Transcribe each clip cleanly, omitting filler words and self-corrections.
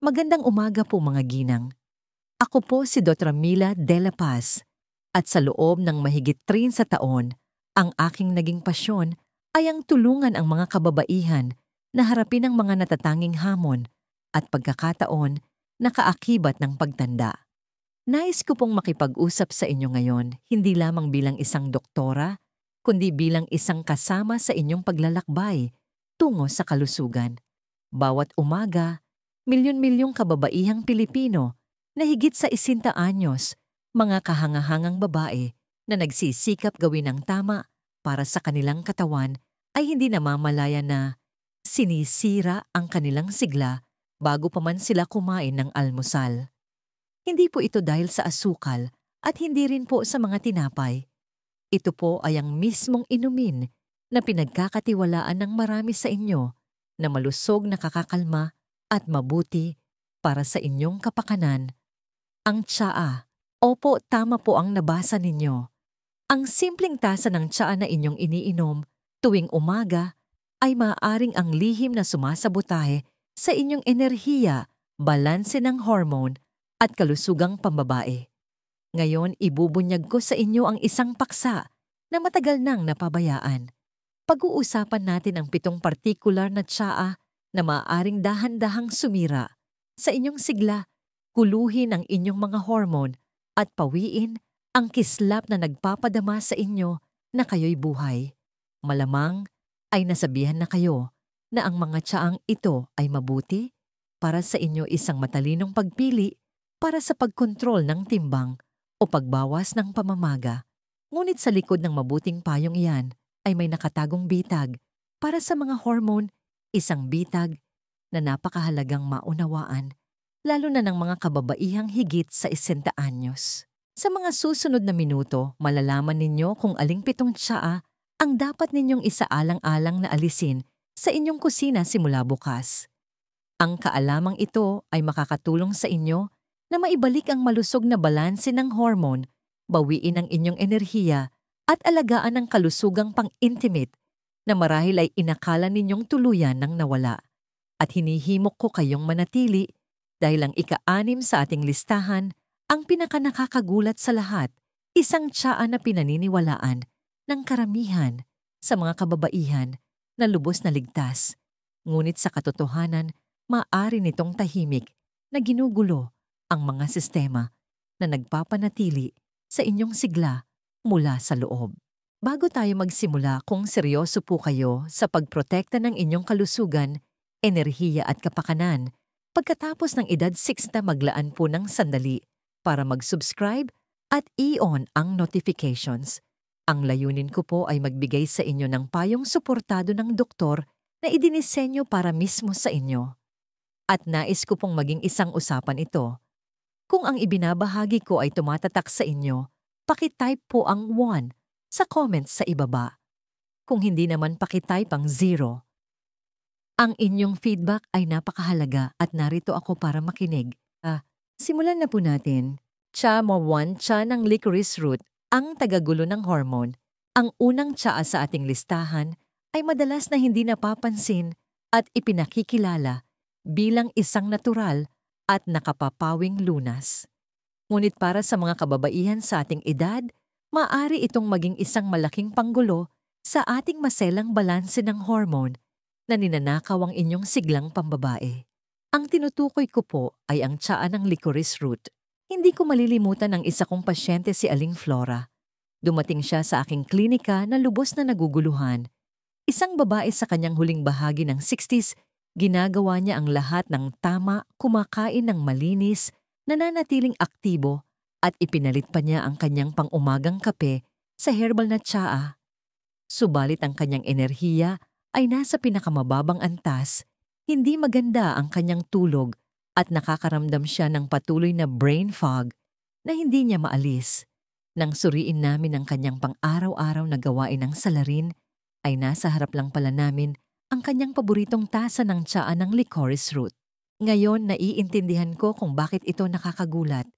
Magandang umaga po mga ginang. Ako po si Dr. Mila De La Paz at sa loob ng mahigit 30 taon, ang aking naging pasyon ay ang tulungan ang mga kababaihan na harapin ang mga natatanging hamon at pagkakataon na kaakibat ng pagtanda. Nais ko pong makipag-usap sa inyo ngayon hindi lamang bilang isang doktora, kundi bilang isang kasama sa inyong paglalakbay tungo sa kalusugan. Bawat umaga, milyon-milyong kababaihang Pilipino na higit sa 60 anyos, mga kahangahangang babae na nagsisikap gawin ang tama para sa kanilang katawan ay hindi namamalaya na sinisira ang kanilang sigla bago pa man sila kumain ng almusal. Hindi po ito dahil sa asukal at hindi rin po sa mga tinapay. Ito po ay ang mismong inumin na pinagkakatiwalaan ng marami sa inyo na malusog na kakakalma at mabuti para sa inyong kapakanan. Ang tsaa. Opo, tama po ang nabasa ninyo. Ang simpleng tasa ng tsaa na inyong iniinom tuwing umaga ay maaaring ang lihim na sumasabotahe sa inyong enerhiya, balanse ng hormone at kalusugang pambabae. Ngayon, ibubunyag ko sa inyo ang isang paksa na matagal nang napabayaan. Pag-uusapan natin ang 7 partikular na tsaa na maaaring dahan-dahang sumira sa inyong sigla, guluhin ang inyong mga hormone at pawiin ang kislap na nagpapadama sa inyo na kayo'y buhay. Malamang ay nasabihan na kayo na ang mga tsaang ito ay mabuti para sa inyo isang matalinong pagpili para sa pagkontrol ng timbang o pagbawas ng pamamaga. Ngunit sa likod ng mabuting payong iyan ay may nakatagong bitag para sa mga hormone, isang bitag na napakahalagang maunawaan, lalo na ng mga kababaihang higit sa 60 anyos. Sa mga susunod na minuto, malalaman ninyo kung aling 7 tsaa ang dapat ninyong isaalang-alang na alisin sa inyong kusina simula bukas. Ang kaalamang ito ay makakatulong sa inyo na maibalik ang malusog na balanse ng hormone, bawiin ang inyong enerhiya at alagaan ang kalusugang pang-intimate na marahil ay inakala ninyong tuluyan ng nawala. At hinihimok ko kayong manatili dahil ang ika-6 sa ating listahan ang pinakanakakagulat sa lahat, isang tsaa na pinaniniwalaan ng karamihan sa mga kababaihan na lubos na ligtas. Ngunit sa katotohanan, maaari nitong tahimik na ginugulo ang mga sistema na nagpapanatili sa inyong sigla mula sa loob. Bago tayo magsimula, kung seryoso po kayo sa pagprotekta ng inyong kalusugan, enerhiya at kapakanan, pagkatapos ng edad 60 maglaan po ng sandali para mag-subscribe at i-on ang notifications. Ang layunin ko po ay magbigay sa inyo ng payong suportado ng doktor na idinisenyo para mismo sa inyo. At nais ko pong maging isang usapan ito. Kung ang ibinabahagi ko ay tumatatak sa inyo, pakitype po ang 1 sa comments sa ibaba. Kung hindi naman pakitype ang 0. Ang inyong feedback ay napakahalaga at narito ako para makinig. Simulan na po natin. Tsaa mo 1, tsaa ng licorice root, ang tagagulo ng hormone. Ang unang tsaa sa ating listahan ay madalas na hindi napapansin at ipinakikilala bilang isang natural at nakapapawing lunas. Ngunit para sa mga kababaihan sa ating edad, maaari itong maging isang malaking panggulo sa ating maselang balanse ng hormone na ninanakaw ang inyong siglang pambabae. Ang tinutukoy ko po ay ang tsaa ng licorice root. Hindi ko malilimutan ang isa kong pasyente si Aling Flora. Dumating siya sa aking klinika na lubos na naguguluhan. Isang babae sa kanyang huling bahagi ng 60s, ginagawa niya ang lahat ng tama, kumakain ng malinis, nananatiling aktibo at ipinalit pa niya ang kanyang pang-umagang kape sa herbal na tsaa. Subalit ang kanyang enerhiya ay nasa pinakamababang antas, hindi maganda ang kanyang tulog at nakakaramdam siya ng patuloy na brain fog na hindi niya maalis. Nang suriin namin ang kanyang pang-araw-araw na gawain ng salarin, ay nasa harap lang pala namin ang kanyang paboritong tasa ng tsaa ng licorice root. Ngayon, naiintindihan ko kung bakit ito nakakagulat.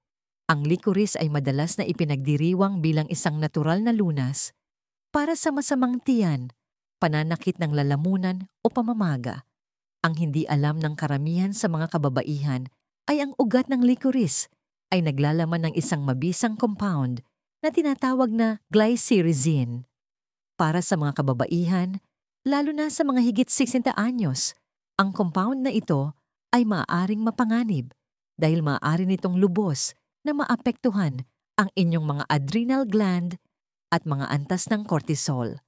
Ang licorice ay madalas na ipinagdiriwang bilang isang natural na lunas para sa masamang tiyan, pananakit ng lalamunan o pamamaga. Ang hindi alam ng karamihan sa mga kababaihan ay ang ugat ng licorice ay naglalaman ng isang mabisang compound na tinatawag na glycyrrhizin. Para sa mga kababaihan, lalo na sa mga higit 60 anyos, ang compound na ito ay maaaring mapanganib dahil maaari nitong lubos na maapektuhan ang inyong mga adrenal gland at mga antas ng cortisol.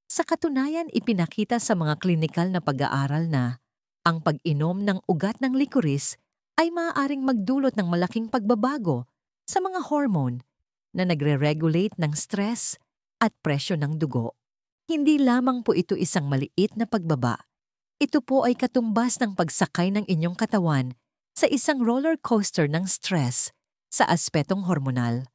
Sa katunayan, ipinakita sa mga klinikal na pag-aaral na ang pag-inom ng ugat ng licorice ay maaaring magdulot ng malaking pagbabago sa mga hormone na nagre-regulate ng stress at presyo ng dugo. Hindi lamang po ito isang maliit na pagbaba. Ito po ay katumbas ng pagsakay ng inyong katawan sa isang roller coaster ng stress sa aspetong hormonal.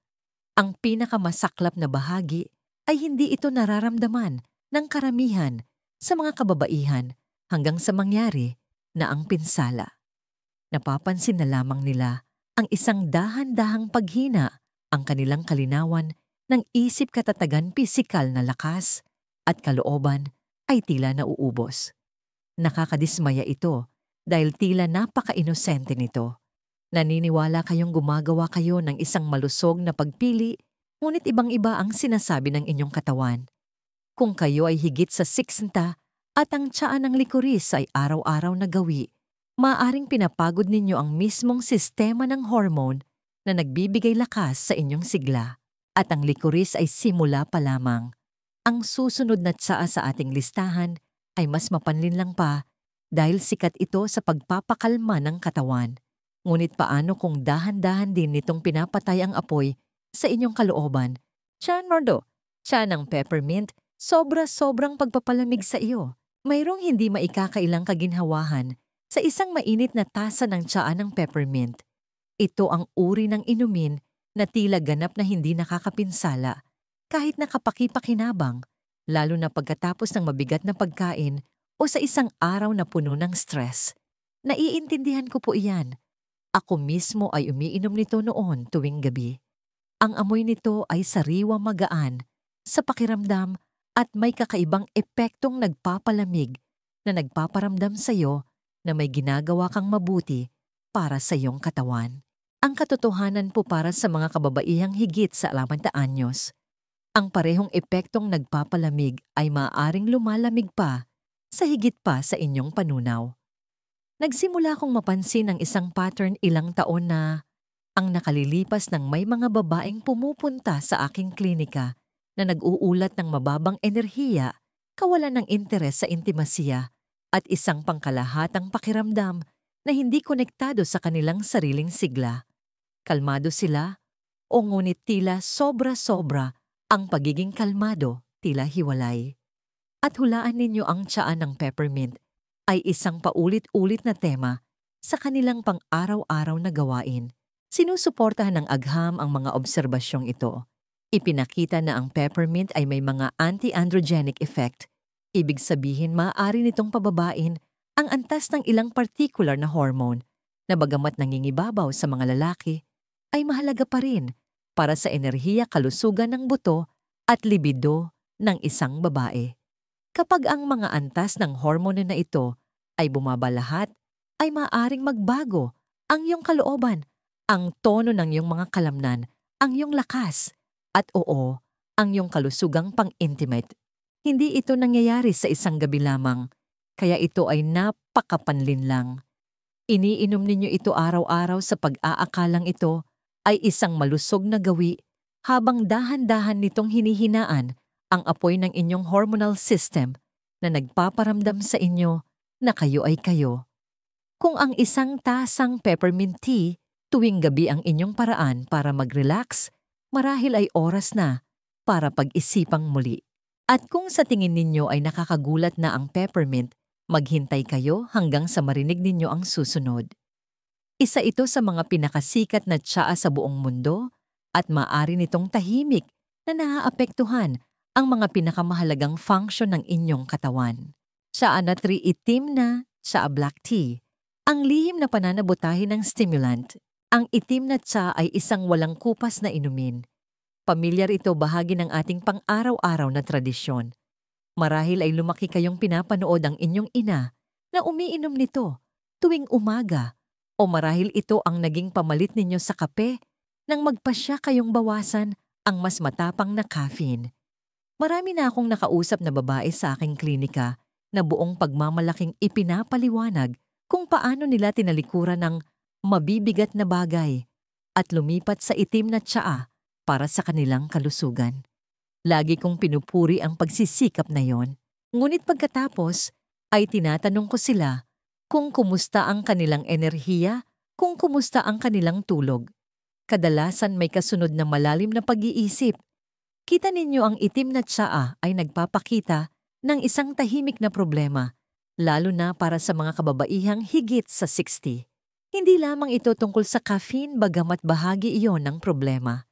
Ang pinakamasaklap na bahagi ay hindi ito nararamdaman ng karamihan sa mga kababaihan hanggang sa mangyari na ang pinsala. Napapansin na lamang nila ang isang dahan-dahang paghina, ang kanilang kalinawan ng isip katatagan pisikal na lakas at kalooban ay tila nauubos. Nakakadismaya ito dahil tila napaka-inosente nito. Naniniwala kayong gumagawa kayo ng isang malusog na pagpili, ngunit ibang-iba ang sinasabi ng inyong katawan. Kung kayo ay higit sa 60 at ang tiyaan ng licorice ay araw-araw na gawi, maaaring pinapagod ninyo ang mismong sistema ng hormone na nagbibigay lakas sa inyong sigla. At ang licorice ay simula pa lamang. Ang susunod na tsaa sa ating listahan ay mas mapanlinlang pa dahil sikat ito sa pagpapakalma ng katawan. Ngunit paano kung dahan-dahan din nitong pinapatay ang apoy sa inyong kalooban? Tiyan, Nordo, tiyan ng peppermint, sobra-sobrang pagpapalamig sa iyo. Mayroong hindi maikakailang kaginhawahan sa isang mainit na tasa ng tsaa ng peppermint. Ito ang uri ng inumin na tila ganap na hindi nakakapinsala kahit nakapakipakinabang, lalo na pagkatapos ng mabigat na pagkain o sa isang araw na puno ng stress. Naiintindihan ko po iyan. Ako mismo ay umiinom nito noon tuwing gabi. Ang amoy nito ay sariwa magaan, sa pakiramdam at may kakaibang epektong nagpapalamig na nagpaparamdam sa iyo na may ginagawa kang mabuti para sa iyong katawan. Ang katotohanan po para sa mga kababaihang higit sa 80 anyos, ang parehong epektong nagpapalamig ay maaaring lumalamig pa sa higit pa sa inyong panunaw. Nagsimula akong mapansin ang isang pattern ilang taon na ang nakalilipas ng may mga babaeng pumupunta sa aking klinika na nag-uulat ng mababang enerhiya, kawalan ng interes sa intimasya at isang pangkalahatang pakiramdam na hindi konektado sa kanilang sariling sigla. Kalmado sila o ngunit tila sobra-sobra ang pagiging kalmado, tila hiwalay. At hulaan ninyo ang tiyaan ng peppermint ay isang paulit-ulit na tema sa kanilang pang-araw-araw na gawain. Sinusuportahan ng agham ang mga obserbasyong ito. Ipinakita na ang peppermint ay may mga anti-androgenic effect. Ibig sabihin maaari nitong pababain ang antas ng ilang particular na hormone na bagamat nangingibabaw sa mga lalaki, ay mahalaga pa rin para sa enerhiya kalusugan ng buto at libido ng isang babae. Kapag ang mga antas ng hormone na ito ay bumaba lahat, ay maaaring magbago ang iyong kalooban, ang tono ng iyong mga kalamnan, ang iyong lakas, at oo, ang iyong kalusugang pang-intimate. Hindi ito nangyayari sa isang gabi lamang, kaya ito ay napakapanlinlang. Iniinom ninyo ito araw-araw sa pag-aakalang ito ay isang malusog na gawi habang dahan-dahan nitong hinihinaan ang apoy ng inyong hormonal system na nagpaparamdam sa inyo na kayo ay kayo. Kung ang isang tasang peppermint tea tuwing gabi ang inyong paraan para mag-relax, marahil ay oras na para pag-isipang muli. At kung sa tingin ninyo ay nakakagulat na ang peppermint, maghintay kayo hanggang sa marinig ninyo ang susunod. Isa ito sa mga pinakasikat na tsaa sa buong mundo at maaari nitong tahimik na naaapektuhan ang mga pinakamahalagang function ng inyong katawan. Tsaa na 3 itim na tsaa black tea. Ang lihim na pananabutahin ng stimulant. Ang itim na tsaa ay isang walang kupas na inumin. Pamilyar ito bahagi ng ating pang-araw-araw na tradisyon. Marahil ay lumaki kayong pinapanood ang inyong ina na umiinom nito tuwing umaga o marahil ito ang naging pamalit ninyo sa kape nang magpasya kayong bawasan ang mas matapang na caffeine. Marami na akong nakausap na babae sa aking klinika na buong pagmamalaking ipinapaliwanag kung paano nila tinalikuran ng mabibigat na bagay at lumipat sa itim na tsaa para sa kanilang kalusugan. Lagi kong pinupuri ang pagsisikap na yon. Ngunit pagkatapos ay tinatanong ko sila kung kumusta ang kanilang enerhiya, kung kumusta ang kanilang tulog. Kadalasan may kasunod na malalim na pag-iisip. Kita ninyo ang itim na tsaa ay nagpapakita ng isang tahimik na problema, lalo na para sa mga kababaihang higit sa 60. Hindi lamang ito tungkol sa caffeine bagamat bahagi iyon ng problema.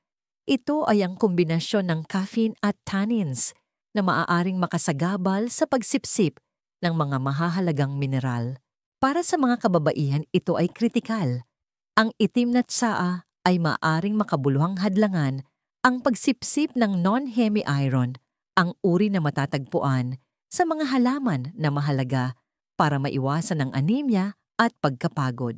Ito ay ang kombinasyon ng caffeine at tannins na maaaring makasagabal sa pagsipsip ng mga mahahalagang mineral. Para sa mga kababaihan, ito ay kritikal. Ang itim na tsaa ay maaaring makabuluhang hadlangan ang pagsipsip ng non-hemi-iron, ang uri na matatagpuan sa mga halaman na mahalaga para maiwasan ang anemia at pagkapagod.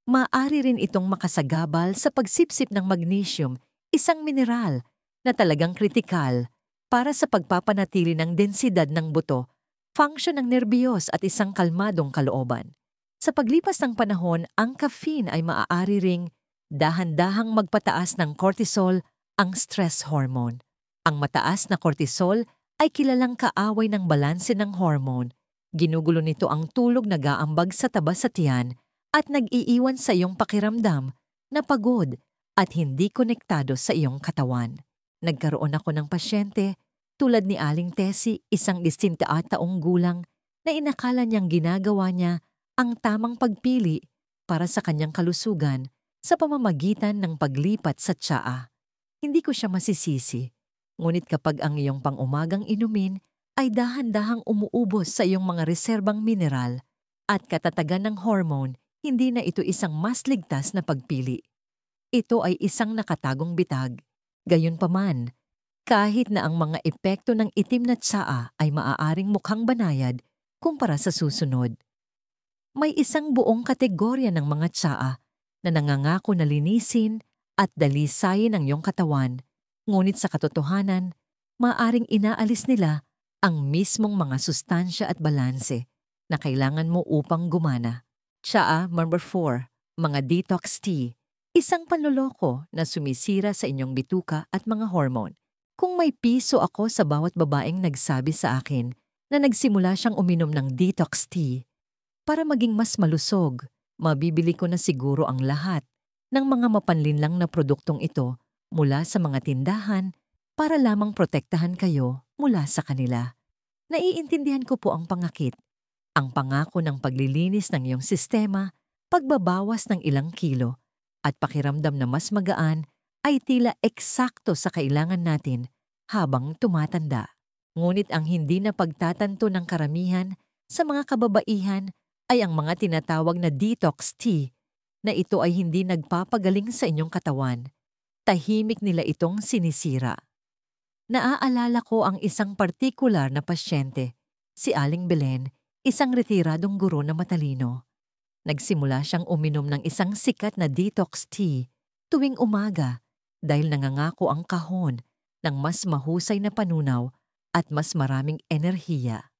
Maaari rin itong makasagabal sa pagsipsip ng magnesium, isang mineral na talagang kritikal para sa pagpapanatili ng densidad ng buto, function ng nerbiyos at isang kalmadong kalooban. Sa paglipas ng panahon, ang caffeine ay maaari ring dahan-dahang magpataas ng cortisol, ang stress hormone. Ang mataas na cortisol ay kilalang kaaway ng balanse ng hormone. Ginugulo nito ang tulog na gaambag sa taba sa tiyan at nag-iiwan sa iyong pakiramdam na pagod at hindi konektado sa iyong katawan. Nagkaroon ako ng pasyente tulad ni Aling Tessie, isang 18 taong gulang na inakala niyang ginagawa niya ang tamang pagpili para sa kanyang kalusugan sa pamamagitan ng paglipat sa tsaa. Hindi ko siya masisisi, ngunit kapag ang iyong pang-umagang inumin ay dahan-dahang umuubos sa iyong mga reserbang mineral at katatagan ng hormone, hindi na ito isang mas ligtas na pagpili. Ito ay isang nakatagong bitag. Gayunpaman, kahit na ang mga epekto ng itim na tsaa ay maaaring mukhang banayad kumpara sa susunod. May isang buong kategorya ng mga tsaa na nangangako na linisin at dalisayin ang iyong katawan, ngunit sa katotohanan, maaaring inaalis nila ang mismong mga sustansya at balanse na kailangan mo upang gumana. Tsaa number 4, mga detox tea, isang panloloko na sumisira sa inyong bituka at mga hormone. Kung may piso ako sa bawat babaeng nagsabi sa akin na nagsimula siyang uminom ng detox tea para maging mas malusog, mabibili ko na siguro ang lahat ng mga mapanlinlang na produktong ito mula sa mga tindahan para lamang protektahan kayo mula sa kanila. Naiintindihan ko po ang pangakit, ang pangako ng paglilinis ng iyong sistema, pagbabawas ng ilang kilo, at pakiramdam na mas magaan ay tila eksakto sa kailangan natin habang tumatanda. Ngunit ang hindi na pagtatanto ng karamihan sa mga kababaihan ay ang mga tinatawag na detox tea na ito ay hindi nagpapagaling sa inyong katawan. Tahimik nila itong sinisira. Naaalala ko ang isang partikular na pasyente, si Aling Belen, isang retiradong guro na matalino. Nagsimula siyang uminom ng isang sikat na detox tea tuwing umaga dahil nangangako ang kahon ng mas mahusay na panunaw at mas maraming enerhiya.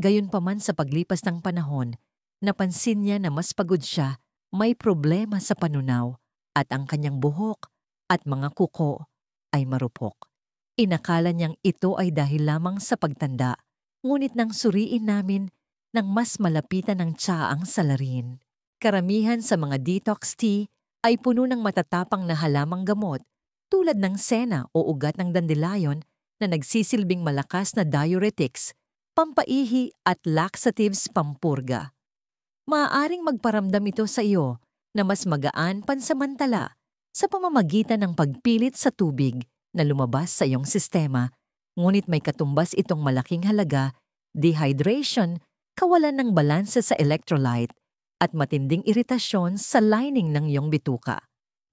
Gayunpaman sa paglipas ng panahon, napansin niya na mas pagod siya, may problema sa panunaw at ang kanyang buhok at mga kuko ay marupok. Inakala niyang ito ay dahil lamang sa pagtanda, ngunit nang suriin namin nang mas malapitan ng tsaa ang salarin. Karamihan sa mga detox tea ay puno ng matatapang na halamang gamot tulad ng sena o ugat ng dandelion na nagsisilbing malakas na diuretics, pampaihi at laxatives pampurga. Maaaring magparamdam ito sa iyo na mas magaan pansamantala sa pamamagitan ng pagpilit sa tubig na lumabas sa iyong sistema, ngunit may katumbas itong malaking halaga, dehydration, kawalan ng balanse sa electrolyte, at matinding iritasyon sa lining ng iyong bituka.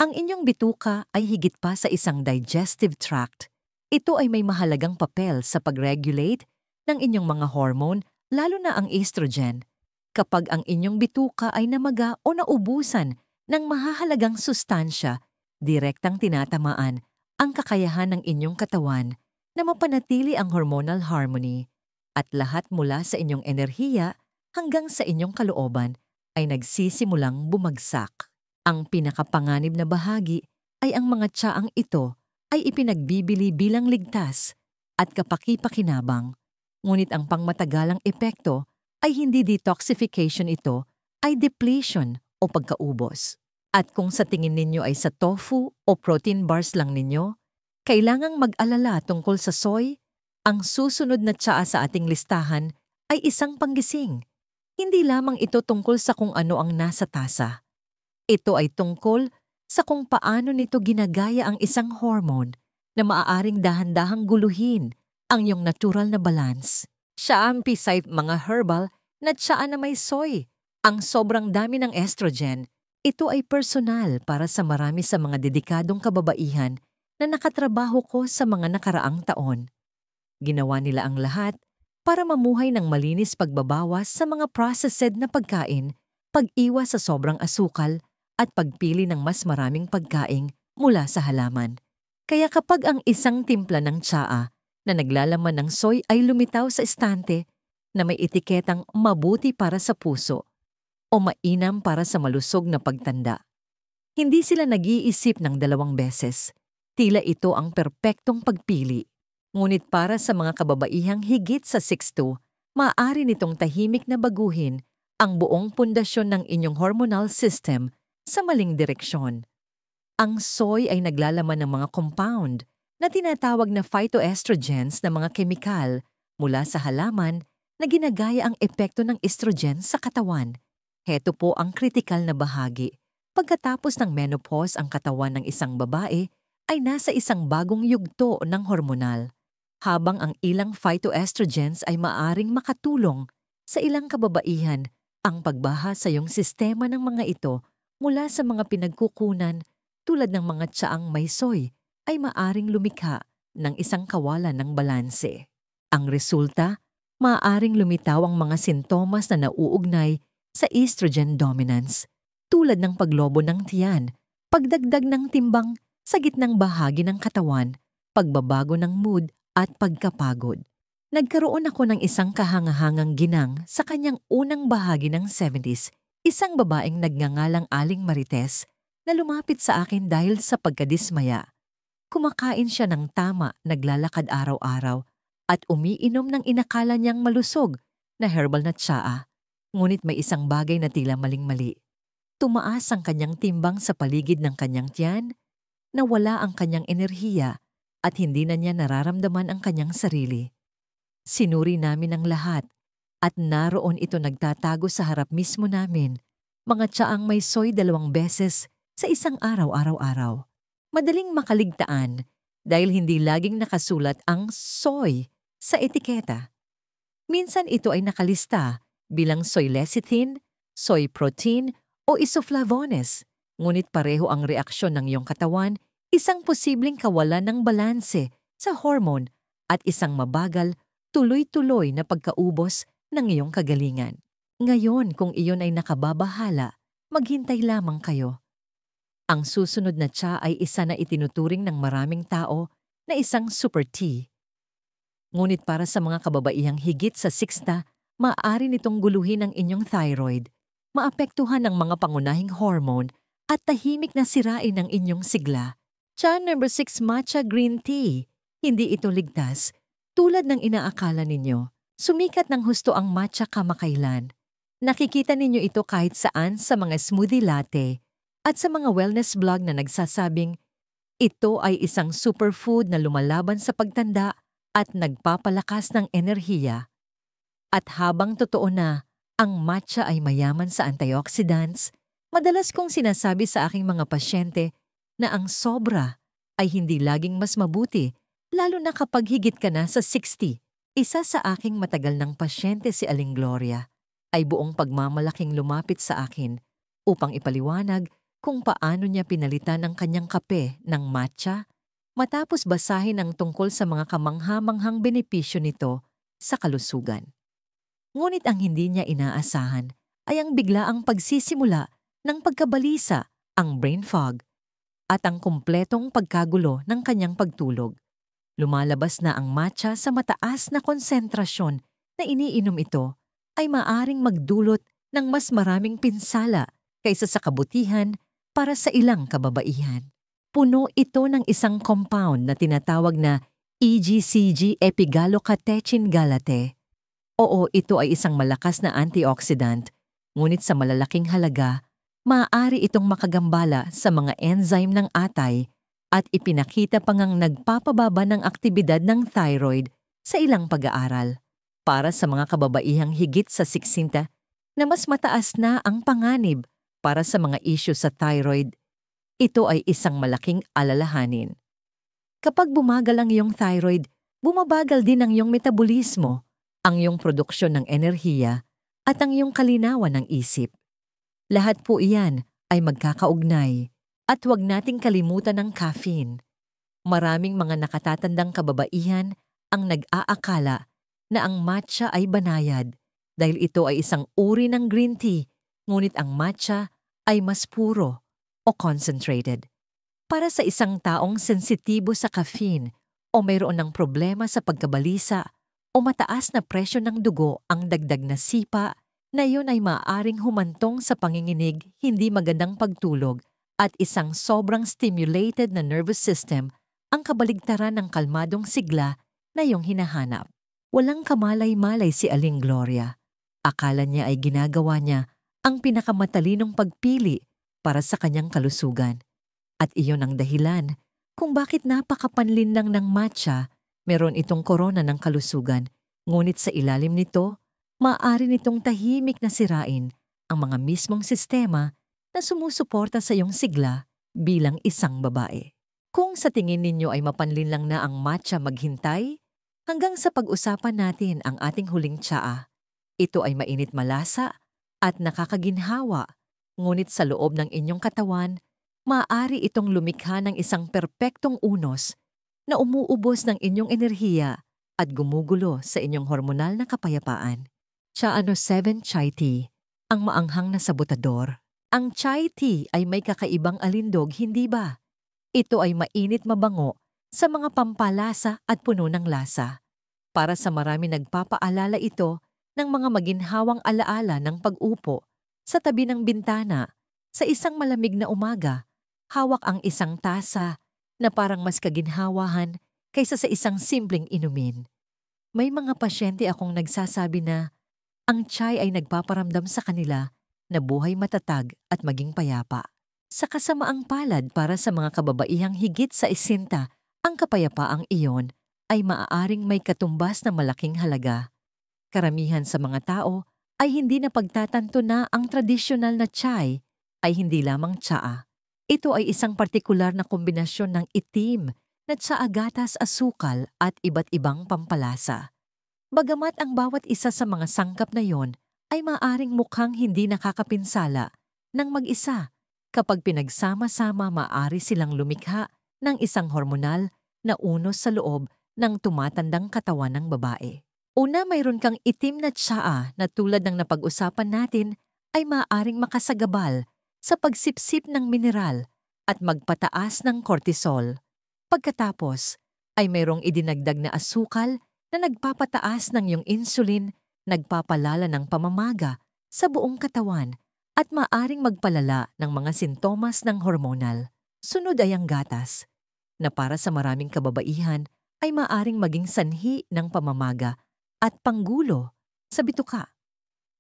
Ang inyong bituka ay higit pa sa isang digestive tract. Ito ay may mahalagang papel sa pag-regulate ng inyong mga hormone, lalo na ang estrogen. Kapag ang inyong bituka ay namaga o naubusan ng mahahalagang sustansya, direktang tinatamaan ang kakayahan ng inyong katawan na mapanatili ang hormonal harmony, at lahat mula sa inyong enerhiya hanggang sa inyong kalooban ay nagsisimulang bumagsak. Ang pinakapanganib na bahagi ay ang mga tsaang ito ay ipinagbibili bilang ligtas at kapaki-pakinabang. Ngunit ang pangmatagalang epekto ay hindi detoxification, ito ay depletion o pagkaubos. At kung sa tingin ninyo ay sa tofu o protein bars lang ninyo, kailangang mag-alala tungkol sa soy. Ang susunod na tsaa sa ating listahan ay isang panggising. Hindi lamang ito tungkol sa kung ano ang nasa tasa. Ito ay tungkol sa kung paano nito ginagaya ang isang hormone na maaaring dahan-dahang guluhin ang iyong natural na balance. Siya ang pisay mga herbal na tsaa na may soy. Ang sobrang dami ng estrogen, ito ay personal para sa marami sa mga dedikadong kababaihan na nakatrabaho ko sa mga nakaraang taon. Ginawa nila ang lahat para mamuhay ng malinis, pagbabawas sa mga processed na pagkain, pag-iwas sa sobrang asukal, at pagpili ng mas maraming pagkain mula sa halaman. Kaya kapag ang isang timpla ng tsaa na naglalaman ng soy ay lumitaw sa estante na may etiketang mabuti para sa puso o mainam para sa malusog na pagtanda, hindi sila nag-iisip ng dalawang beses. Tila ito ang perpektong pagpili. Ngunit para sa mga kababaihang higit sa 6'2", maaari nitong tahimik na baguhin ang buong pundasyon ng inyong hormonal system sa maling direksyon. Ang soy ay naglalaman ng mga compound na tinatawag na phytoestrogens na mga kemikal mula sa halaman na ginagaya ang epekto ng estrogen sa katawan. Heto po ang kritikal na bahagi. Pagkatapos ng menopause, ang katawan ng isang babae ay nasa isang bagong yugto ng hormonal, habang ang ilang phytoestrogens ay maaring makatulong sa ilang kababaihan. Ang pagbaha sa iyong sistema ng mga ito mula sa mga pinagkukunan tulad ng mga tsaang may soy ay maaring lumikha ng isang kawalan ng balanse. Ang resulta, maaring lumitaw ang mga sintomas na nauugnay sa estrogen dominance, tulad ng paglobo ng tiyan, pagdagdag ng timbang sa gitnang bahagi ng katawan, pagbabago ng mood at pagkapagod. Nagkaroon ako ng isang kahangahangang ginang sa kanyang unang bahagi ng 70s, isang babaeng nagngangalang Aling Marites na lumapit sa akin dahil sa pagkadismaya. Kumakain siya ng tama, naglalakad araw-araw, at umiinom ng inakala niyang malusog na herbal na tsaa. Ngunit may isang bagay na tila maling-mali. Tumaas ang kanyang timbang sa paligid ng kanyang tiyan, nawala ang kanyang enerhiya at hindi na niya nararamdaman ang kanyang sarili. Sinuri namin ang lahat at naroon ito nagtatago sa harap mismo namin, mga tsaang may soy 2 beses sa isang araw-araw. Madaling makaligtaan dahil hindi laging nakasulat ang soy sa etiketa. Minsan ito ay nakalista bilang soy lecithin, soy protein o isoflavones, ngunit pareho ang reaksyon ng iyong katawan, isang posibleng kawalan ng balanse sa hormone at isang mabagal, tuloy-tuloy na pagkaubos ng iyong kagalingan. Ngayon, kung iyon ay nakababahala, maghintay lamang kayo. Ang susunod na tsa ay isa na itinuturing ng maraming tao na isang super tea. Ngunit para sa mga kababaihang higit sa 60, maaari nitong guluhin ang inyong thyroid, maapektuhan ang mga pangunahing hormone at tahimik na sirain ang inyong sigla. Tsa number 6, matcha green tea. Hindi ito ligtas, tulad ng inaakala ninyo. Sumikat ng husto ang matcha kamakailan. Nakikita ninyo ito kahit saan sa mga smoothie latte at sa mga wellness blog na nagsasabing ito ay isang superfood na lumalaban sa pagtanda at nagpapalakas ng enerhiya. At habang totoo na ang matcha ay mayaman sa antioxidants, madalas kong sinasabi sa aking mga pasyente na ang sobra ay hindi laging mas mabuti, lalo na kapag higit ka na sa 60. Isa sa aking matagal ng pasyente, si Aling Gloria, ay buong pagmamalaking lumapit sa akin upang ipaliwanag kung paano niya pinalitan ang kanyang kape ng matcha matapos basahin ang tungkol sa mga kamangha-manghang benepisyo nito sa kalusugan. Ngunit ang hindi niya inaasahan ay ang biglaang pagsisimula ng pagkabalisa, ang brain fog, at ang kumpletong pagkagulo ng kanyang pagtulog. Lumalabas na ang matcha sa mataas na konsentrasyon na iniinom ito ay maaring magdulot ng mas maraming pinsala kaysa sa kabutihan para sa ilang kababaihan. Puno ito ng isang compound na tinatawag na EGCG epigallocatechin gallate. Oo, ito ay isang malakas na antioxidant, ngunit sa malalaking halaga, maaari itong makagambala sa mga enzyme ng atay at ipinakita pa ngang nagpapababa ng aktibidad ng thyroid sa ilang pag-aaral. Para sa mga kababaihang higit sa 60 na mas mataas na ang panganib para sa mga isyu sa thyroid, ito ay isang malaking alalahanin. Kapag bumagal ang iyong thyroid, bumabagal din ang iyong metabolismo, ang iyong produksyon ng enerhiya at ang iyong kalinawan ng isip. Lahat po iyan ay magkakaugnay at huwag nating kalimutan ang caffeine. Maraming mga nakatatandang kababaihan ang nag-aakala na ang matcha ay banayad dahil ito ay isang uri ng green tea, ngunit ang matcha ay mas puro o concentrated. Para sa isang taong sensitibo sa caffeine o mayroon ng problema sa pagkabalisa o mataas na presyo ng dugo, ang dagdag na sipa na iyon ay maaaring humantong sa panginginig, hindi magandang pagtulog at isang sobrang stimulated na nervous system, ang kabaligtaran ng kalmadong sigla na iyong hinahanap. Walang kamalay-malay si Aling Gloria. Akala niya ay ginagawa niya ang pinakamatalinong pagpili para sa kanyang kalusugan. At iyon ang dahilan kung bakit napakapanlinlang ng matcha, meron itong korona ng kalusugan, ngunit sa ilalim nito, maaari nitong tahimik na sirain ang mga mismong sistema na sumusuporta sa iyong sigla bilang isang babae. Kung sa tingin ninyo ay mapanlinlang na ang matcha, maghintay hanggang sa pag-usapan natin ang ating huling tsaa. Ito ay mainit malasa at nakakaginhawa, ngunit sa loob ng inyong katawan, maaari itong lumikha ng isang perpektong unos na umuubos ng inyong enerhiya at gumugulo sa inyong hormonal na kapayapaan. Tsaano 7 Chai Tea, ang maanghang na sabotador. Ang chai tea ay may kakaibang alindog, hindi ba? Ito ay mainit mabango sa mga pampalasa at puno ng lasa. Para sa marami nagpapaalala ito ng mga maginhawang alaala ng pag-upo sa tabi ng bintana sa isang malamig na umaga, hawak ang isang tasa na parang mas kaginhawahan kaysa sa isang simpleng inumin. May mga pasyente akong nagsasabi na ang chai ay nagpaparamdam sa kanila na buhay matatag at maging payapa. Sa kasamaang palad, para sa mga kababaihang higit sa 60, ang kapayapaang iyon ay maaaring may katumbas na malaking halaga. Karamihan sa mga tao ay hindi na pagtatanto na ang tradisyonal na chai ay hindi lamang tsaa. Ito ay isang partikular na kombinasyon ng itim na tsaa, gatas, asukal at iba't ibang pampalasa. Bagamat ang bawat isa sa mga sangkap na yon ay maaaring mukhang hindi nakakapinsala ng mag-isa, kapag pinagsama-sama maaari silang lumikha ng isang hormonal na unos sa loob ng tumatandang katawan ng babae. Una, mayroon kang itim na tsaa na tulad ng napag-usapan natin ay maaaring makasagabal sa pagsipsip ng mineral at magpataas ng cortisol. Pagkatapos ay mayroong idinagdag na asukal na nagpapataas ng iyong insulin, nagpapalala ng pamamaga sa buong katawan at maaring magpalala ng mga sintomas ng hormonal. Sunod ay ang gatas, na para sa maraming kababaihan ay maaring maging sanhi ng pamamaga at panggulo sa bituka.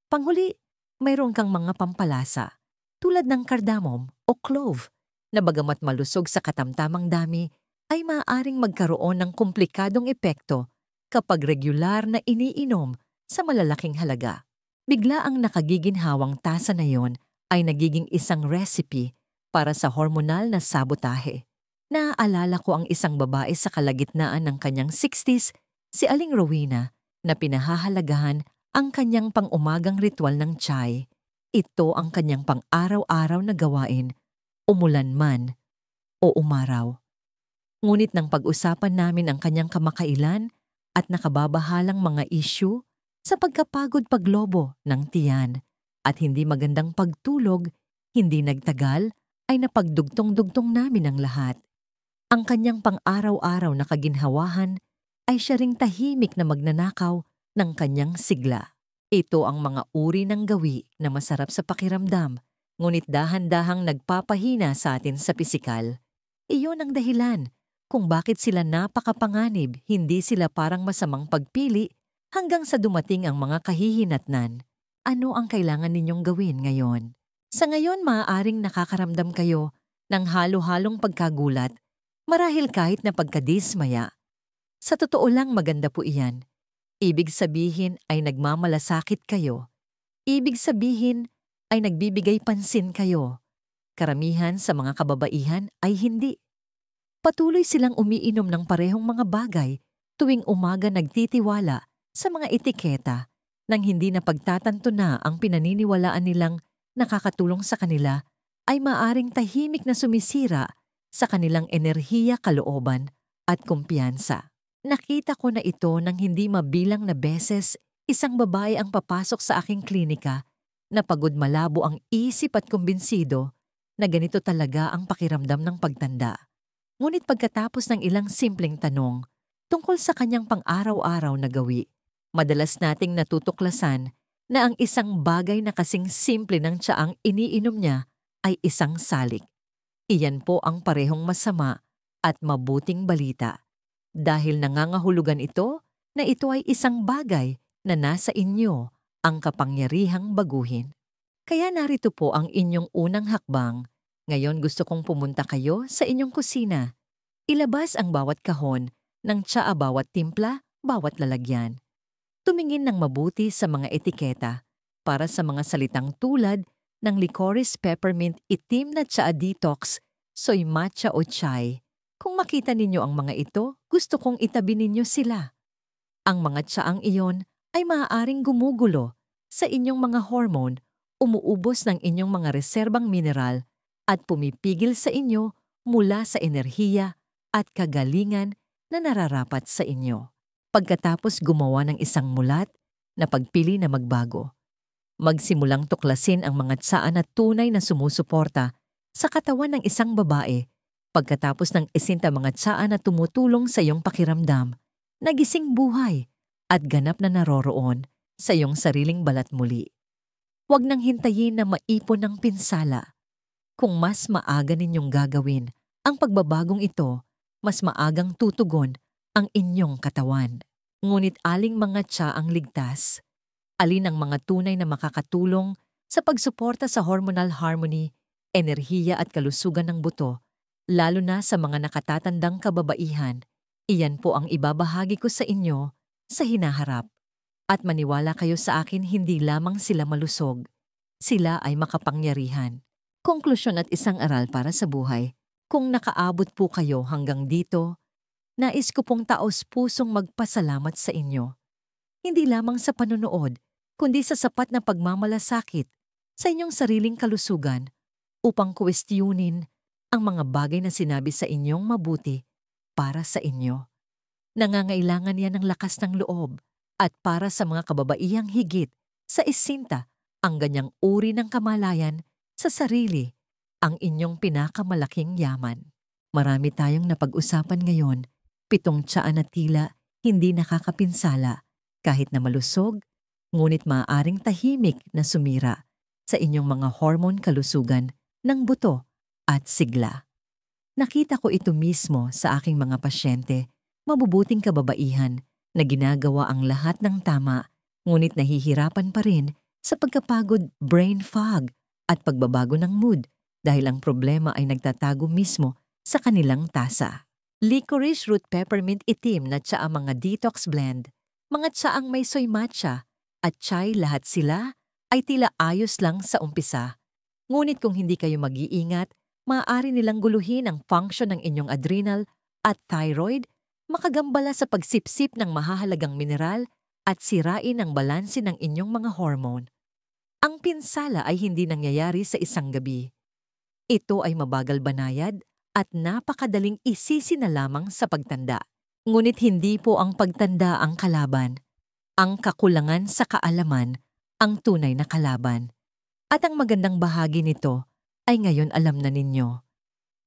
Panghuli, mayroon kang mga pampalasa tulad ng cardamom o clove na bagamat malusog sa katamtamang dami ay maaaring magkaroon ng komplikadong epekto kapag regular na iniinom sa malalaking halaga. Bigla ang nakagiginhawang tasa na yon ay nagiging isang recipe para sa hormonal na sabotahe. Naaalala ko ang isang babae sa kalagitnaan ng kanyang 60s, si Aling Rowena, na pinahahalagahan ang kanyang pang-umagang ritual ng chai. Ito ang kanyang pang-araw-araw na gawain, umulan man o umaraw. Ngunit nang pag-usapan namin ang kanyang kamakailan at nakababahalang mga issue sa pagkapagod paglobo ng tiyan, At hindi magandang pagtulog, hindi nagtagal, ay napagdugtong-dugtong namin ang lahat. Ang kanyang pang-araw-araw na kaginhawahan ay siya ring tahimik na magnanakaw ng kanyang sigla. Ito ang mga uri ng gawi na masarap sa pakiramdam, ngunit dahan-dahang nagpapahina sa atin sa pisikal. Iyon ang dahilan kung bakit sila napakapanganib, hindi sila parang masamang pagpili hanggang sa dumating ang mga kahihinatnan. Ano ang kailangan ninyong gawin ngayon? Sa ngayon, maaaring nakakaramdam kayo ng halo-halong pagkagulat, marahil kahit na pagkadismaya. Sa totoo lang maganda po iyan. Ibig sabihin ay nagmamalasakit kayo. Ibig sabihin ay nagbibigay pansin kayo. Karamihan sa mga kababaihan ay hindi. Patuloy silang umiinom ng parehong mga bagay tuwing umaga, nagtitiwala sa mga etiketa nang hindi na pagtatanto na ang pinaniniwalaan nilang nakakatulong sa kanila ay maaring tahimik na sumisira sa kanilang enerhiya, kalooban at kumpiyansa. Nakita ko na ito nang hindi mabilang na beses isang babae ang papasok sa aking klinika na pagod, malabo ang isip at kumbinsido na ganito talaga ang pakiramdam ng pagtanda. Ngunit pagkatapos ng ilang simpleng tanong tungkol sa kanyang pang-araw-araw na gawi, madalas nating natutuklasan na ang isang bagay na kasing simple ng tsaang iniinom niya ay isang salik. Iyan po ang parehong masama at mabuting balita. Dahil nangangahulugan ito na ito ay isang bagay na nasa inyo ang kapangyarihang baguhin. Kaya narito po ang inyong unang hakbang. Ngayon gusto kong pumunta kayo sa inyong kusina. Ilabas ang bawat kahon ng tsaa, bawat timpla, bawat lalagyan. Tumingin ng mabuti sa mga etiketa para sa mga salitang tulad ng licorice, peppermint, itim na tsaa detox, soy matcha o chai. Kung makita ninyo ang mga ito, gusto kong itabi ninyo sila. Ang mga tsaang iyon ay maaaring gumugulo sa inyong mga hormone, umuubos ng inyong mga reserbang mineral at pumipigil sa inyo mula sa enerhiya at kagalingan na nararapat sa inyo. Pagkatapos gumawa ng isang mulat na pagpili na magbago, magsimulang tuklasin ang mga tsaan at tunay na sumusuporta sa katawan ng isang babae. Pagkatapos ng isinta mga tsaan na tumutulong sa iyong pakiramdam, nagising buhay at ganap na naroroon sa iyong sariling balat muli. Huwag nang hintayin na maipon ng pinsala. Kung mas maaga ninyong gagawin ang pagbabagong ito, mas maagang tutugon ang inyong katawan. Ngunit aling mga tsa ang ligtas? Alin ang mga tunay na makakatulong sa pagsuporta sa hormonal harmony, enerhiya at kalusugan ng buto? Lalo na sa mga nakatatandang kababaihan, iyan po ang ibabahagi ko sa inyo sa hinaharap. At maniwala kayo sa akin, hindi lamang sila malusog, sila ay makapangyarihan. Konklusyon at isang aral para sa buhay. Kung nakaabot po kayo hanggang dito, nais ko pong taos-pusong magpasalamat sa inyo. Hindi lamang sa panonood, kundi sa sapat na pagmamalasakit sa inyong sariling kalusugan upang kuwestiyonin ang mga bagay na sinabi sa inyong mabuti para sa inyo. Nangangailangan yan ng lakas ng loob at para sa mga kababaihang higit sa isinta ang ganyang uri ng kamalayan sa sarili, ang inyong pinakamalaking yaman. Marami tayong napag-usapan ngayon, 7 tsaa na tila hindi nakakapinsala kahit na malusog, ngunit maaaring tahimik na sumira sa inyong mga hormone, kalusugan ng buto at sigla. Nakita ko ito mismo sa aking mga pasyente, mabubuting kababaihan na ginagawa ang lahat ng tama ngunit nahihirapan pa rin sa pagkapagod, brain fog at pagbabago ng mood dahil ang problema ay nagtatago mismo sa kanilang tasa. Licorice root, peppermint, itim na tsaa, mga detox blend, mga tsaang may soy matcha at chai, lahat sila ay tila ayos lang sa umpisa. Ngunit kung hindi kayo mag-iingat, maaari nilang guluhin ang function ng inyong adrenal at thyroid, makagambala sa pagsipsip ng mahahalagang mineral at sirain ang balanse ng inyong mga hormone. Ang pinsala ay hindi nangyayari sa isang gabi. Ito ay mabagal banayad at napakadaling isisi na lamang sa pagtanda. Ngunit hindi po ang pagtanda ang kalaban. Ang kakulangan sa kaalaman ang tunay na kalaban. At ang magandang bahagi nito ay ngayon alam na ninyo.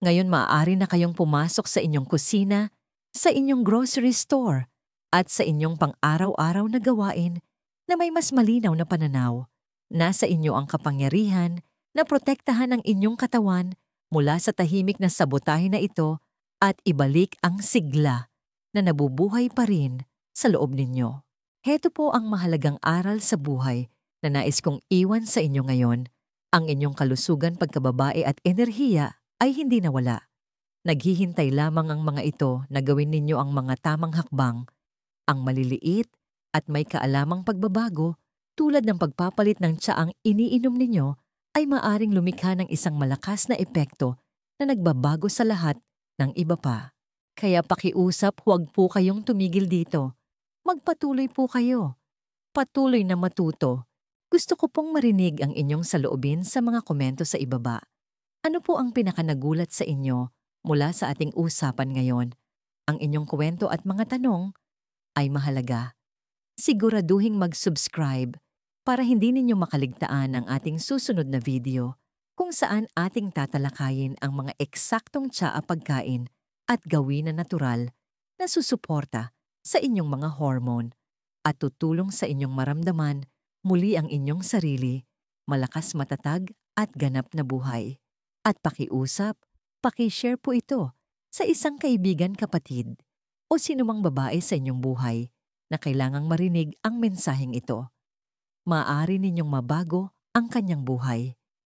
Ngayon maaari na kayong pumasok sa inyong kusina, sa inyong grocery store, at sa inyong pang-araw-araw na gawain na may mas malinaw na pananaw. Nasa inyo ang kapangyarihan na protektahan ang inyong katawan mula sa tahimik na sabotahe na ito at ibalik ang sigla na nabubuhay pa rin sa loob ninyo. Heto po ang mahalagang aral sa buhay na nais kong iwan sa inyo ngayon. Ang inyong kalusugan, pagkababae at enerhiya ay hindi nawala. Naghihintay lamang ang mga ito na gawin ninyo ang mga tamang hakbang, ang maliliit at may kaalamang pagbabago tulad ng pagpapalit ng tsaang iniinom ninyo ay maaring lumikha ng isang malakas na epekto na nagbabago sa lahat ng iba pa. Kaya pakiusap, huwag po kayong tumigil dito. Magpatuloy po kayo. Patuloy na matuto. Gusto ko pong marinig ang inyong saloobin sa mga komento sa ibaba. Ano po ang pinakanagulat sa inyo mula sa ating usapan ngayon? Ang inyong kwento at mga tanong ay mahalaga. Siguraduhing mag-subscribe para hindi ninyo makaligtaan ang ating susunod na video kung saan ating tatalakayin ang mga eksaktong tsaa pagkain at gawin na natural na susuporta sa inyong mga hormone at tutulong sa inyong maramdaman muli ang inyong sarili, malakas, matatag at ganap na buhay. At pakiusap, pakishare po ito sa isang kaibigan, kapatid o sinumang babae sa inyong buhay na kailangang marinig ang mensaheng ito. Maaari ninyong mabago ang kanyang buhay.